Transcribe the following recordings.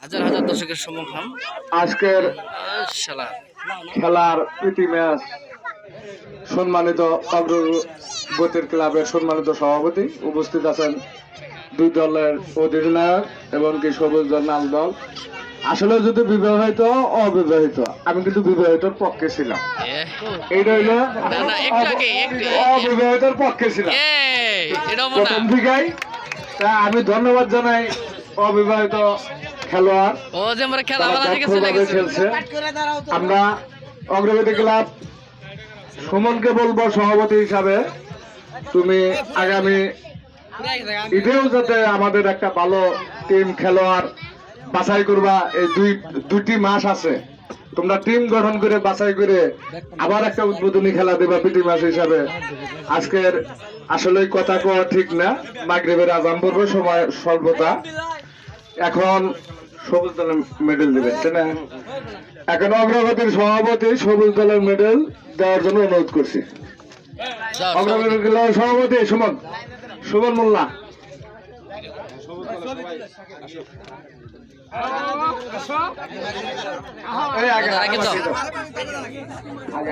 হাজার হাজার দর্শকের সম্মুখীন আজকের খেলার প্রীতি ম্যাচ সম্মানিত অগ্রগতির ক্লাবের সম্মানিত সভাপতি উপস্থিত আছেন দুই দলের অধিনায়ক এবং কি সবুজ দল লাল দল। আসলে যদি বিবাহিত অবিবাহিত, আমি কিন্তু বিবাহিতর পক্ষে ছিলাম। এইটা হইলো অবিবাহিতর পক্ষে ছিলাম প্রথম থেকেই। তা আমি ধন্যবাদ জানাই অবিবাহিত খেলোয়াড় খেলছে। আমরা অগ্রগতি ক্লাব সুমনকে বলবো সভাপতি হিসাবে, তুমি আগামী ঈদেও যাতে আমাদের একটা ভালো টিম খেলোয়াড় বাছাই করবা। এই দুইটি মাস আছে, তোমরা টিম গঠন করে বাছাই করে আবার একটা উদ্বোধনী খেলা দেবা প্রীতি ম্যাচ হিসাবে। আজকের আসলে কথা কওয়া ঠিক না, মাগরিবের আজান পড়বে, সময় স্বল্পতা। এখন সবুজ দলের মেডেল দেবেন, তাই না? এখন অগ্রগতির সভাপতি সবুজ দলের মেডেল দেওয়ার জন্য অনুরোধ করছি। অগ্রগতির ক্লাবের সভাপতি সুমন মোল্লা।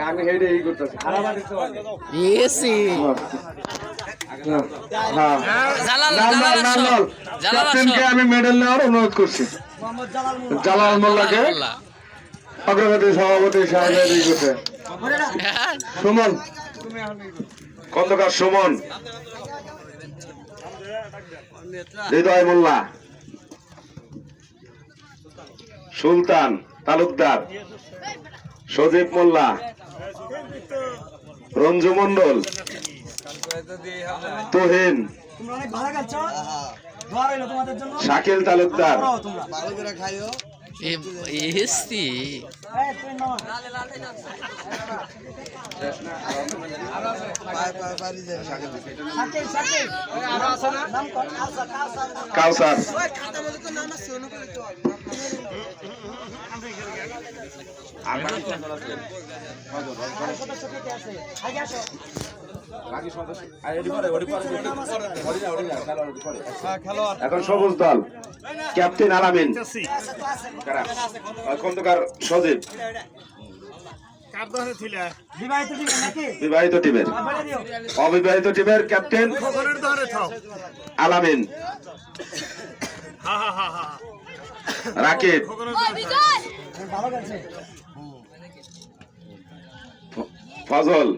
আমি হেঁটে এই করতেছি। আমি মেডেল নেওয়ার অনুরোধ করছি জালাল মোল্লাকে, অগ্রগতি সভাপতি হিসাবে। সুমন খন্দকার, সুমন, হৃদয় মোল্লা, সুলতান তালুকদার, সজীব মোল্লা, রঞ্জু মন্ডল, তুহিন, শাকিল তালুকদার, কাউসার, এখন সবুজ দল ক্যাপ্টেন আলামিন, খন্দকার সজীব, বিবাহিত টিমের অবিবাহিত টিমের ক্যাপ্টেন আলামিন, রাকিব, ফজল,